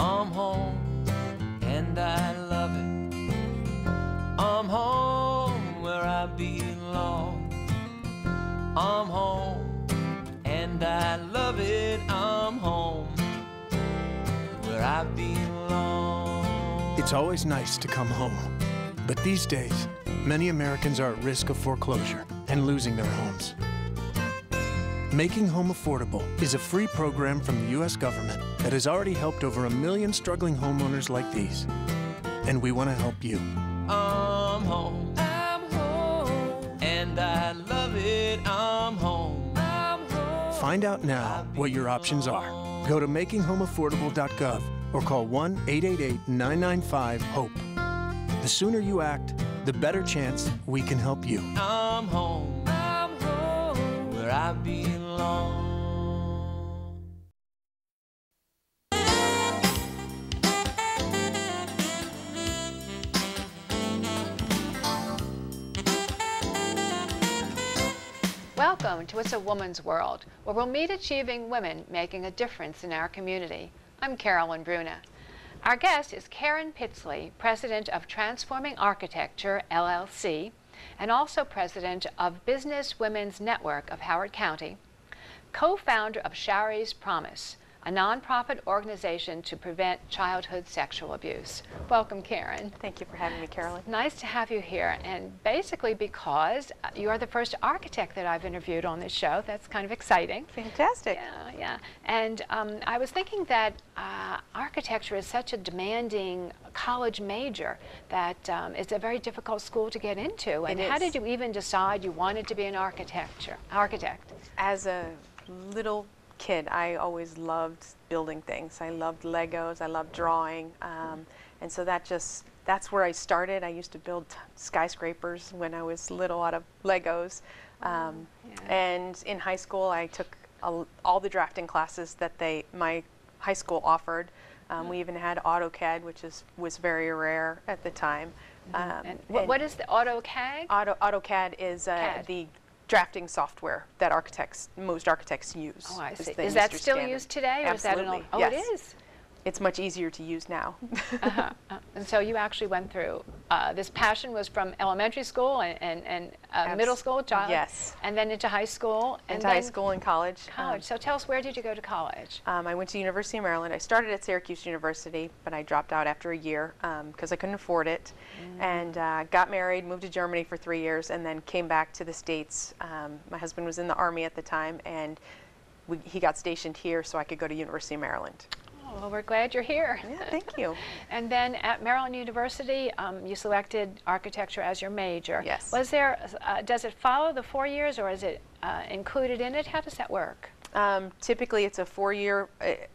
I'm home and I love it. I'm home where I belong. I'm home and I love it. I'm home where I belong. It's always nice to come home. But these days, many Americans are at risk of foreclosure and losing their homes. Making Home Affordable is a free program from the U.S. government that has already helped over 1 million struggling homeowners like these. And we want to help you. I'm home, and I love it. I'm home. Find out now what your options are. Go to makinghomeaffordable.gov or call 1-888-995-HOPE. The sooner you act, the better chance we can help you. I'm home, where I belong. Welcome to It's a Woman's World, where we'll meet achieving women making a difference in our community. I'm Carolyn Bruna. Our guest is Karen Pitsley, president of Transforming Architecture, LLC, and also president of Business Women's Network of Howard County, co-founder of Shari's Promise, a nonprofit organization to prevent childhood sexual abuse. Welcome, Karen. Thank you for having me, Carolyn. Nice to have you here, and basically because you are the first architect that I've interviewed on this show. That's kind of exciting. Fantastic. Yeah, yeah. And I was thinking that architecture is such a demanding college major that it's a very difficult school to get into. And how did you even decide you wanted to be an architect? As a little kid, I always loved building things. I loved Legos, I loved drawing, and so that's where I started. I used to build skyscrapers when I was little out of Legos. And in high school I took all the drafting classes that my high school offered. We even had AutoCAD, which was very rare at the time. And what is the AutoCAD? AutoCAD is the drafting software that most architects use. Oh, I see. Is that still used today? Or Absolutely. Is that yes. It is? It's much easier to use now. And so you actually went through, this passion was from elementary school and middle school, yes. And then into high school. Into high school and college. So tell us, where did you go to college? I went to University of Maryland. I started at Syracuse University, but I dropped out after a year because I couldn't afford it. And got married, moved to Germany for 3 years, and then came back to the States. My husband was in the Army at the time, and he got stationed here so I could go to University of Maryland. Well, we're glad you're here. Yeah, thank you. And then at Maryland University, you selected architecture as your major. Yes. Was there, does it follow the 4 years, or is it included in it? How does that work? Typically, it's a 4-year,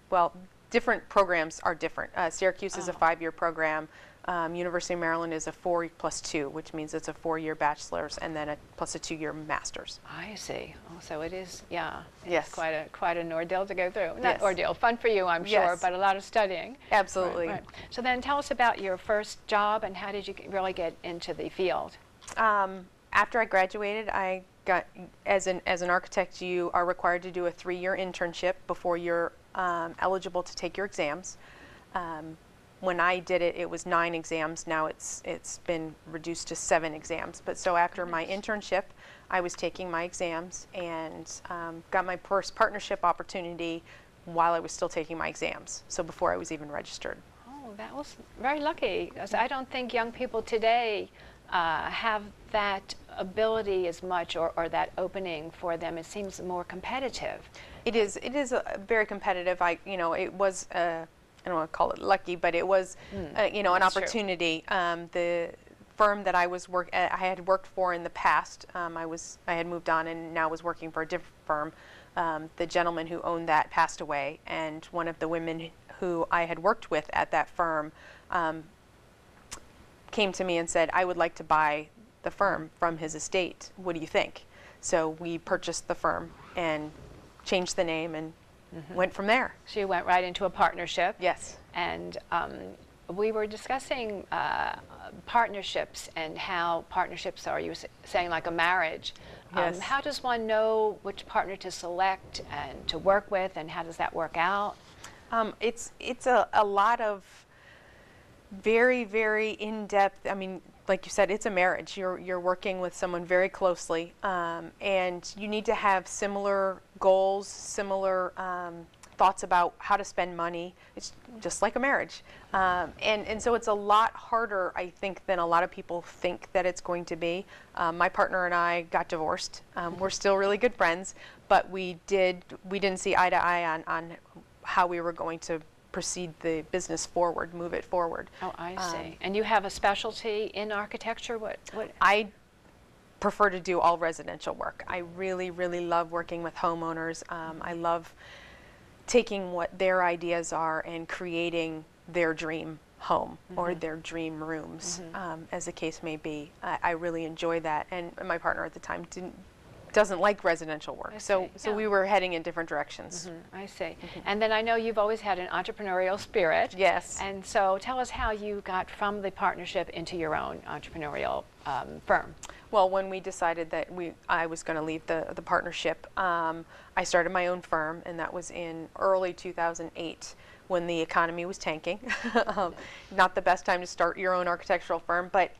well, different programs are different. Syracuse is a 5-year program. University of Maryland is a 4+2, which means it's a 4-year bachelor's and then plus a 2-year master's. I see. Oh, so it is, yeah. Yes. It's quite an ordeal to go through. Not yes. ordeal, fun for you, I'm sure, yes. but a lot of studying. Absolutely. Right, right. So then tell us about your first job and how did you really get into the field? After I graduated, I got, as an architect, you are required to do a 3-year internship before you're eligible to take your exams. When I did it, it was 9 exams. Now it's been reduced to 7 exams. But so after my internship, I was taking my exams and got my first partnership opportunity while I was still taking my exams. So before I was even registered. Oh, that was very lucky. Because I don't think young people today have that ability as much, or that opening for them. It seems more competitive. It is very competitive. It was. I don't want to call it lucky, but it was, an opportunity. The firm that I had worked for in the past, I had moved on and now was working for a different firm. The gentleman who owned that passed away, and one of the women who I had worked with at that firm came to me and said, "I would like to buy the firm from his estate. What do you think?" So we purchased the firm and changed the name and went from there. So you went right into a partnership. Yes. And we were discussing partnerships and how partnerships are, you were saying, like a marriage. Yes. How does one know which partner to select and to work with, and how does that work out? It's a lot of very, very in-depth. I mean, like you said, it's a marriage. You're working with someone very closely, and you need to have similar goals, similar thoughts about how to spend money. It's just like a marriage, and so it's a lot harder, I think, than a lot of people think that it's going to be. My partner and I got divorced. We're still really good friends, but we didn't see eye to eye on how we were going to proceed the business forward, move it forward. Oh, I see. And you have a specialty in architecture? What? I prefer to do all residential work. I really, really love working with homeowners. I love taking what their ideas are and creating their dream home or their dream rooms, as the case may be. I really enjoy that. And my partner at the time doesn't like residential work, so we were heading in different directions. I see. And then I know you've always had an entrepreneurial spirit. Yes. And so tell us how you got from the partnership into your own entrepreneurial firm. Well, when we decided that I was going to leave the partnership, I started my own firm, and that was in early 2008 when the economy was tanking. Not the best time to start your own architectural firm, but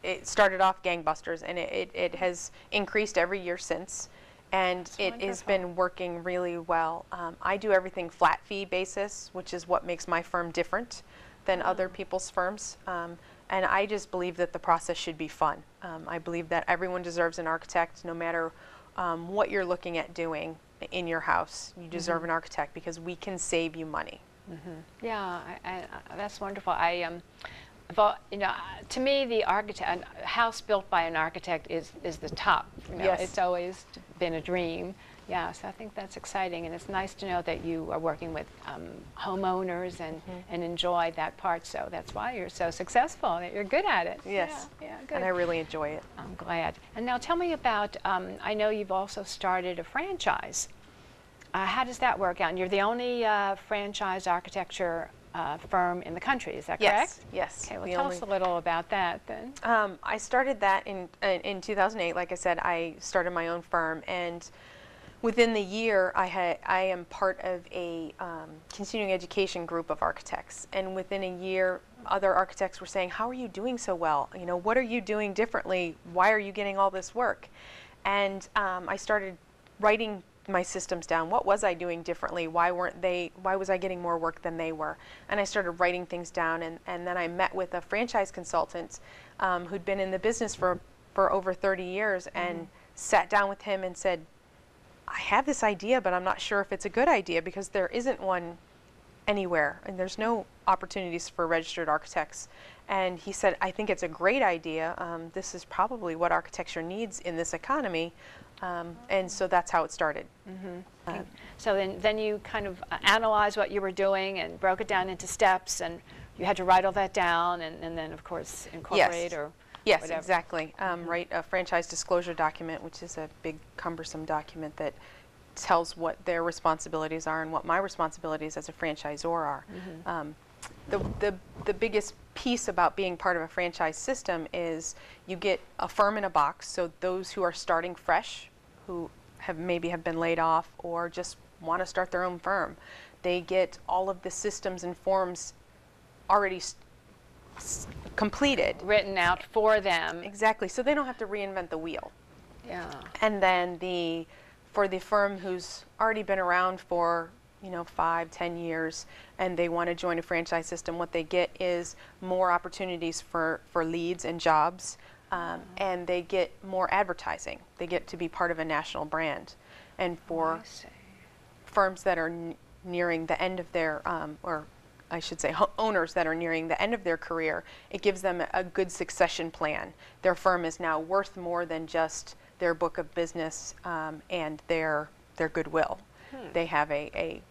it started off gangbusters, and it has increased every year since, and it has been working really well. I do everything flat fee basis, which is what makes my firm different than other people's firms, and I just believe that the process should be fun. I believe that everyone deserves an architect, no matter what you're looking at doing in your house. You deserve an architect because we can save you money. Yeah, that's wonderful. You know, to me, the architect, a house built by an architect is the top. You know, Yes. It's always been a dream. Yeah, so I think that's exciting, and it's nice to know that you are working with homeowners and enjoy that part. So that's why you're so successful. That you're good at it. Yes. Yeah, good. And I really enjoy it. I'm glad. And now tell me about. I know you've also started a franchise. How does that work out? And you're the only franchise architecture firm in the country, is that correct? Yes. Okay, well, tell us a little about that then. I started that in 2008. Like I said, I started my own firm, and within the year, I am part of a continuing education group of architects, and within a year, other architects were saying, "How are you doing so well? You know, what are you doing differently? Why are you getting all this work?" And I started writing my systems down. What was I doing differently? Why was I getting more work than they were? And I started writing things down, and then I met with a franchise consultant who'd been in the business for over 30 years and sat down with him and said, I have this idea, but I'm not sure if it's a good idea because there isn't one anywhere, and there's no opportunities for registered architects. And he said, I think it's a great idea. This is probably what architecture needs in this economy. And so that's how it started. So then you kind of analyzed what you were doing and broke it down into steps, and you had to write all that down and then, of course, incorporate or Yes, whatever. exactly. Write a franchise disclosure document, which is a big, cumbersome document that tells what their responsibilities are and what my responsibilities as a franchisor are. The biggest piece about being part of a franchise system is you get a firm in a box, so those who are starting fresh, who maybe have been laid off or just want to start their own firm, they get all of the systems and forms already completed. Written out for them. Exactly, so they don't have to reinvent the wheel. Yeah. And then for the firm who's already been around for 5-10 years and they want to join a franchise system, what they get is more opportunities for leads and jobs, and they get more advertising. They get to be part of a national brand. And for firms that are nearing the end of their, or I should say owners that are nearing the end of their career, it gives them a good succession plan. Their firm is now worth more than just their book of business and their goodwill. They have a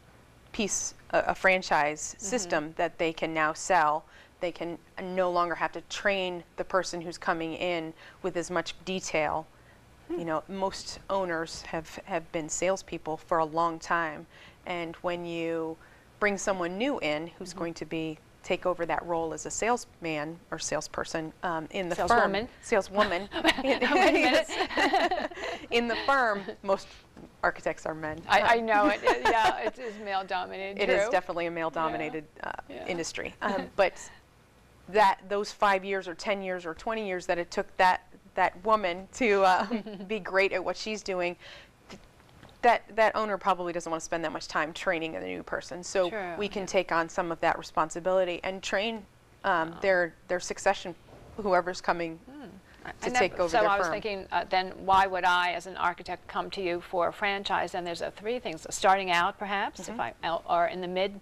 franchise system that they can now sell. They can no longer have to train the person who's coming in with as much detail. Most owners have been salespeople for a long time, and when you bring someone new in who's going to take over that role as a salesman or salesperson in the saleswoman. Wait a minute. In the firm, architects are men. I know it. Yeah, it is male dominated. It is definitely a male dominated industry. But those 5 years or 10 years or 20 years that it took that woman to be great at what she's doing, that owner probably doesn't want to spend that much time training a new person. So True, we can take on some of that responsibility and train their succession, whoever's coming to take over their firm. So I was thinking, then why would I, as an architect, come to you for a franchise? And there's three things: starting out, perhaps, if I or in the mid,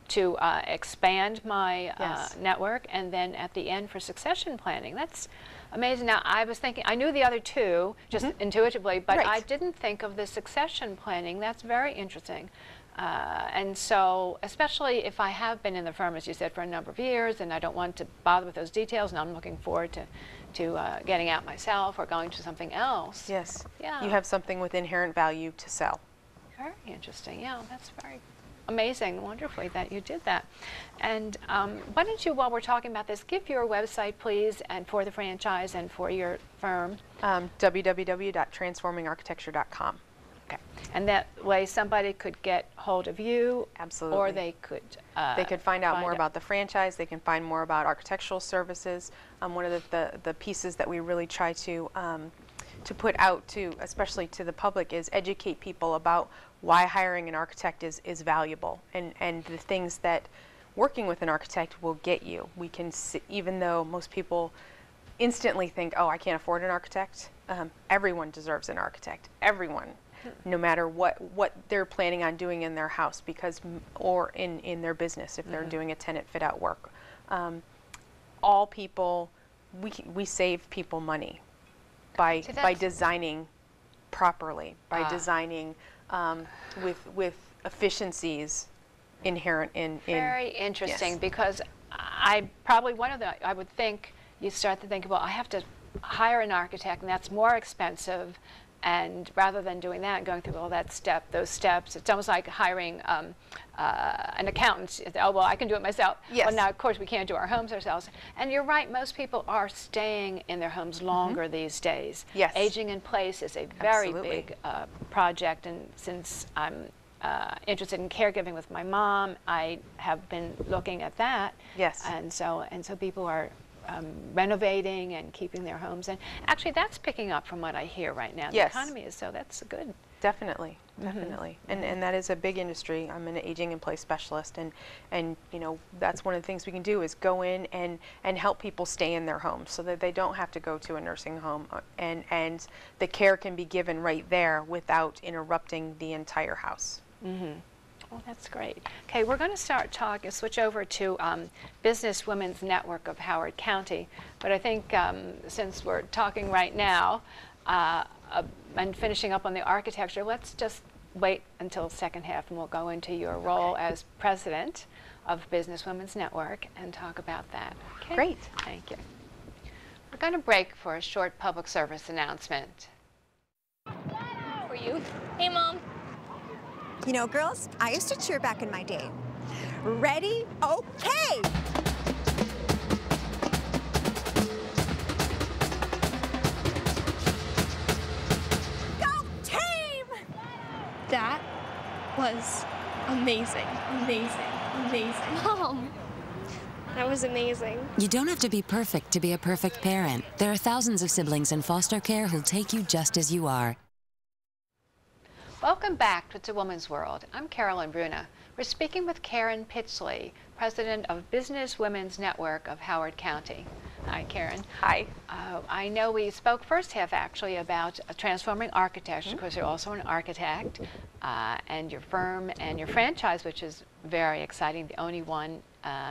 to expand my network, and then at the end for succession planning. That's amazing. Now, I was thinking, I knew the other two just intuitively, but I didn't think of the succession planning. That's very interesting. And so, especially if I have been in the firm, as you said, for a number of years, and I don't want to bother with those details, and I'm looking forward to getting out myself or going to something else. Yes. Yeah. You have something with inherent value to sell. Very interesting. Yeah, that's very amazing, wonderfully that you did that. And why don't you, while we're talking about this, give your website, please, and for the franchise and for your firm. www.transformingarchitecture.com. Okay. And that way somebody could get hold of you. Absolutely. Or they could find out more about the franchise. They can find more about architectural services. One of the pieces that we really try to put out to, especially to the public, is educate people about why hiring an architect is valuable, and the things that working with an architect will get you. We can see, even though most people instantly think, oh, I can't afford an architect, everyone deserves an architect. Everyone. No matter what they're planning on doing in their house, or in their business, if they're doing a tenant fit out work. All people, we save people money by designing properly, by designing with efficiencies inherent in. Very interesting, yes. because I would think, you start to think, well, I have to hire an architect, and that's more expensive. And rather than doing that and going through all those steps, it's almost like hiring an accountant. Oh, well, I can do it myself. Yes. Well, now, of course, we can't do our homes ourselves. And you're right, most people are staying in their homes longer these days. Yes. Aging in place is a very big project, and since I'm interested in caregiving with my mom, I have been looking at that. Yes. And so people are renovating and keeping their homes, and actually that's picking up from what I hear right now. Yes. The economy is, so that's good. Definitely, definitely, and that is a big industry. I'm an aging in place specialist, and you know, that's one of the things we can do is go in and help people stay in their homes so that they don't have to go to a nursing home, and the care can be given right there without interrupting the entire house. Well, that's great. Okay, we're going to switch over to Business Women's Network of Howard County. But I think since we're talking right now and finishing up on the architecture, let's just wait until the second half, and we'll go into your role as president of Business Women's Network and talk about that. Okay? Great. Thank you. We're going to break for a short public service announcement. For you. Hey, Mom. You know, girls, I used to cheer back in my day. Ready? Okay! Go team! That was amazing. Amazing. Amazing. Mom, that was amazing. You don't have to be perfect to be a perfect parent. There are thousands of siblings in foster care who'll take you just as you are. Welcome back to It's a Woman's World. I'm Carolyn Bruna. We're speaking with Karen Pitsley, president of Business Women's Network of Howard County. Hi, Karen. Hi. I know we spoke first half actually about transforming architecture, because you're also an architect, and your firm and your franchise, which is very exciting, the only one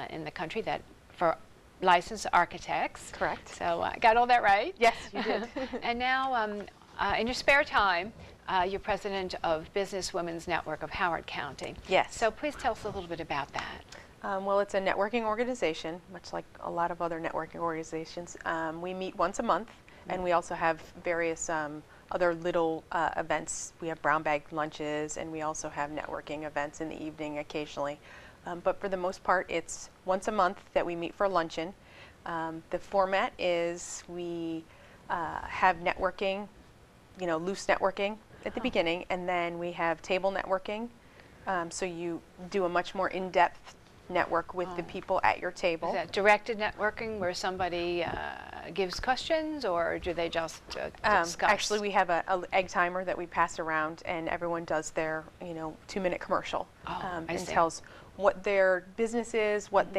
in the country that for licensed architects. Correct. So I got all that right? Yes, you did. And now in your spare time, you're president of Business Women's Network of Howard County. Yes. So please tell us a little bit about that. Well, it's a networking organization, much like a lot of other networking organizations. We meet once a month, and we also have various other little events. We have brown bag lunches, and we also have networking events in the evening occasionally. But for the most part, it's once a month that we meet for luncheon. The format is we have networking, loose networking. at the beginning, and then we have table networking. So you do a much more in-depth network with the people at your table. Is that directed networking where somebody gives questions, or do they just discuss? Actually, we have a egg timer that we pass around, and everyone does their 2-minute commercial and tells what their business is, what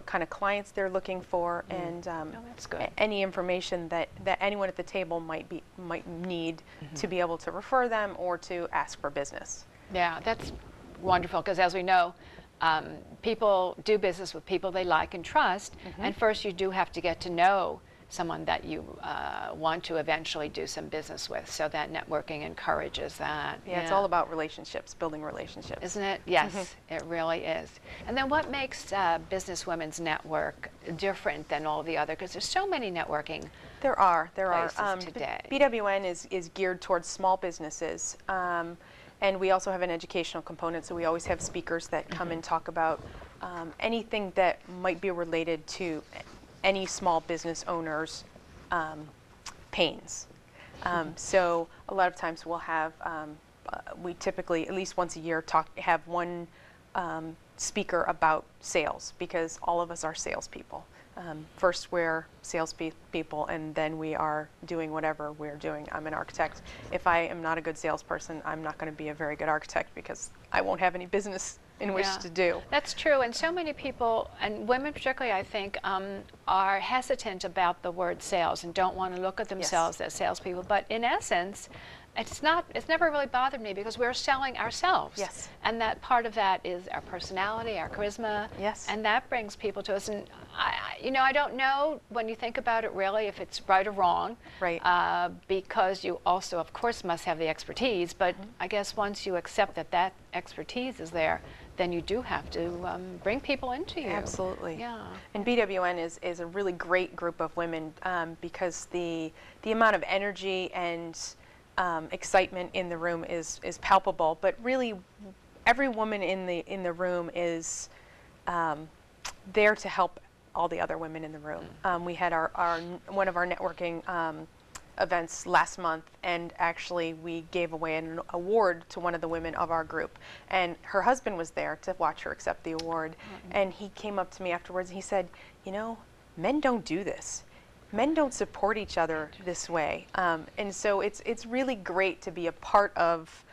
kind of clients they're looking for, and that's good. Any information that anyone at the table might need to be able to refer them or to ask for business. Yeah, that's wonderful, because as we know, people do business with people they like and trust, and first you do have to get to know someone that you want to eventually do some business with, so that networking encourages that. Yeah, it's all about relationships, building relationships. Isn't it? Yes, it really is. And then what makes Business Women's Network different than all the other, because there's so many networking There are. today. BWN is geared towards small businesses. And we also have an educational component, so we always have speakers that come and talk about anything that might be related to any small business owner's pains. So a lot of times we'll have, we typically, at least once a year, have one speaker about sales, because all of us are salespeople. First we're salespeople, and then we are doing whatever we're doing. I'm an architect. If I am not a good salesperson, I'm not going to be a very good architect, because I won't have any business in which to do. That's true, and so many people, and women particularly, I think, are hesitant about the word sales and don't want to look at themselves as salespeople. But in essence, it's never really bothered me, because we're selling ourselves. Yes. And that part of that is our personality, our charisma. Yes. And that brings people to us. And I don't know, when you think about it, really, if it's right or wrong. Right. Because you also, of course, must have the expertise. But I guess once you accept that expertise is there, then you do have to bring people into you. Absolutely. Yeah. And BWN is a really great group of women, because the amount of energy and excitement in the room is palpable, but really every woman in the room is there to help all the other women in the room. We had one of our networking events last month, and actually we gave away an award to one of the women of our group, and her husband was there to watch her accept the award. And he came up to me afterwards and he said, men don't do this. Men don't support each other this way, and so it's really great to be a part of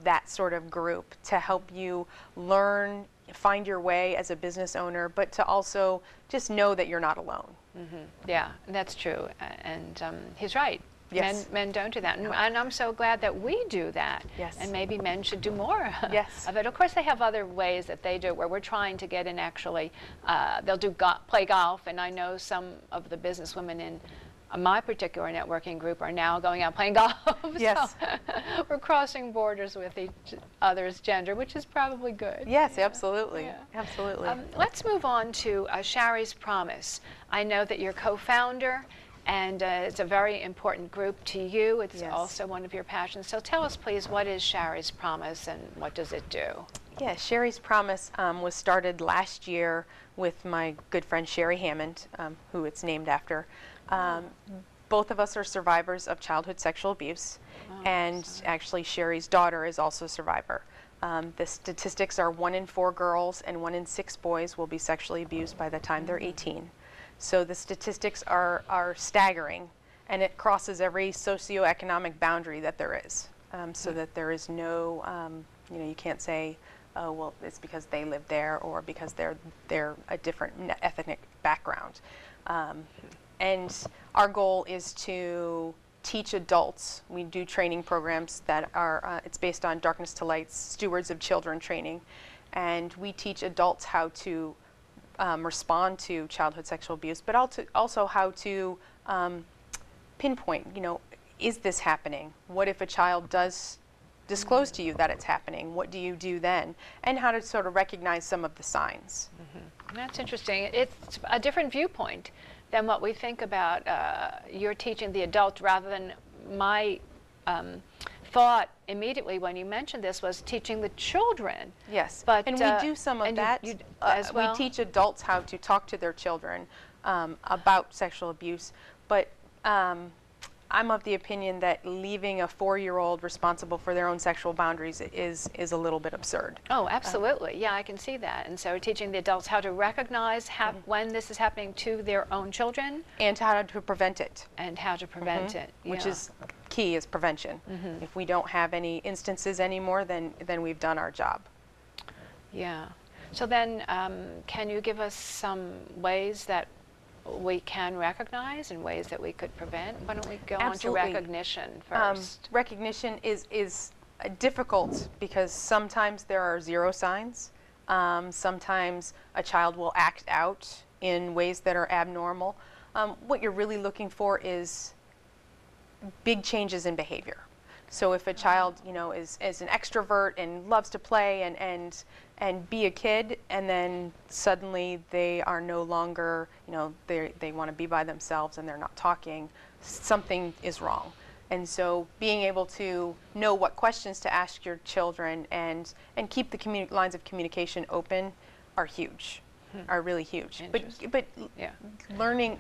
that sort of group, to help you learn, find your way as a business owner, but to also just know that you're not alone. Yeah, that's true, and he's right. Yes. Men don't do that, and I'm so glad that we do that. Yes. And maybe men should do more Yes. of it. Of course, they have other ways that they do it, where we're trying to get in. Actually, they'll play golf, and I know some of the businesswomen in my particular networking group are now going out playing golf. Yes. So we're crossing borders with each other's gender, which is probably good. Yes, absolutely. Yeah. Absolutely. Let's move on to Shari's Promise. I know that you're co-founder, and it's a very important group to you. It's also one of your passions. So tell us, please, what is Shari's Promise and what does it do? Yeah, Shari's Promise was started last year with my good friend Sherry Hammond, who it's named after. Both of us are survivors of childhood sexual abuse, and actually Sherry's daughter is also a survivor. The statistics are 1 in 4 girls and 1 in 6 boys will be sexually abused by the time they're 18. So the statistics are staggering, and it crosses every socioeconomic boundary that there is, so that there is no, you can't say, oh, well, it's because they live there or because they're a different ethnic background. And our goal is to teach adults. We do training programs that are, it's based on Darkness to Light's Stewards of Children training, and we teach adults how to respond to childhood sexual abuse, but also how to pinpoint, is this happening? What if a child does disclose to you that it's happening? What do you do then? And how to sort of recognize some of the signs. That's interesting. It's a different viewpoint than what we think about. You're teaching the adult, rather than my thought immediately when you mentioned this was teaching the children. Yes, but and we do some of that as well. We teach adults how to talk to their children about sexual abuse, but I'm of the opinion that leaving a 4-year-old responsible for their own sexual boundaries is a little bit absurd. Oh, absolutely. Yeah, I can see that. And so teaching the adults how to recognize when this is happening to their own children. And how to prevent it. And how to prevent it. Which yeah. is key, is prevention. If we don't have any instances anymore, then we've done our job. Yeah. So then, can you give us some ways that we can recognize and ways that we could prevent? Why don't we go Absolutely. on to recognition first? Recognition is difficult because sometimes there are zero signs. Sometimes a child will act out in ways that are abnormal. What you're really looking for is big changes in behavior. So if a child, is an extrovert and loves to play and be a kid, and then suddenly they are no longer, they want to be by themselves and they're not talking, something is wrong. And so being able to know what questions to ask your children and keep the lines of communication open are huge, are really huge. But yeah.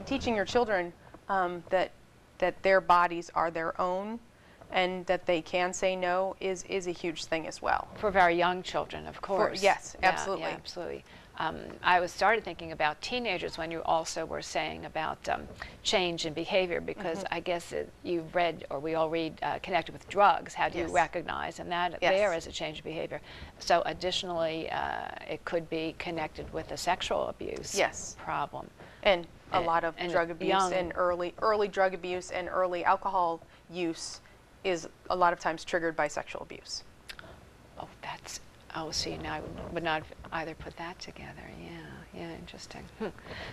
teaching your children that their bodies are their own and that they can say no is a huge thing as well. For very young children, of course. Yes, Yeah, absolutely. Yeah, absolutely. I started thinking about teenagers when you also were saying about change in behavior, because I guess you've read, or we all read, connected with drugs. How do you recognize? And that there is a change in behavior. So additionally, it could be connected with a sexual abuse problem. And a lot of drug abuse and early drug abuse and early alcohol use is a lot of times triggered by sexual abuse. Oh, see, now I would not either put that together. Yeah, interesting.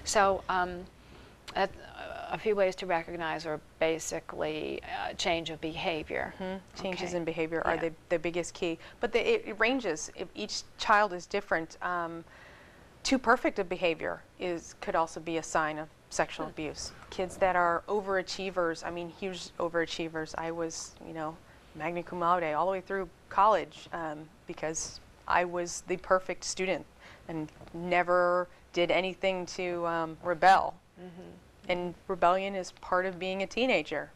So a few ways to recognize are basically change of behavior. Changes in behavior are the biggest key. But it ranges. If each child is different. Too perfect a behavior could also be a sign of sexual abuse. Kids that are overachievers, huge overachievers. I was, magna cum laude all the way through college because I was the perfect student and never did anything to rebel. And rebellion is part of being a teenager.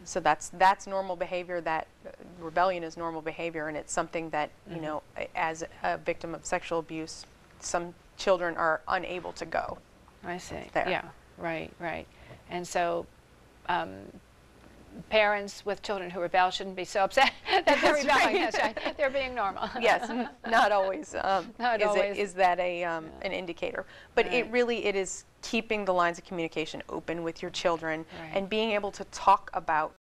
So that's normal behavior. That rebellion is normal behavior, and it's something that as a victim of sexual abuse, some children are unable to go. I see. There. Yeah. Right. And so parents with children who rebel shouldn't be so upset that they're rebelling. That's right. They're being normal. Yes, not always. Is that an indicator? But it is keeping the lines of communication open with your children and being able to talk about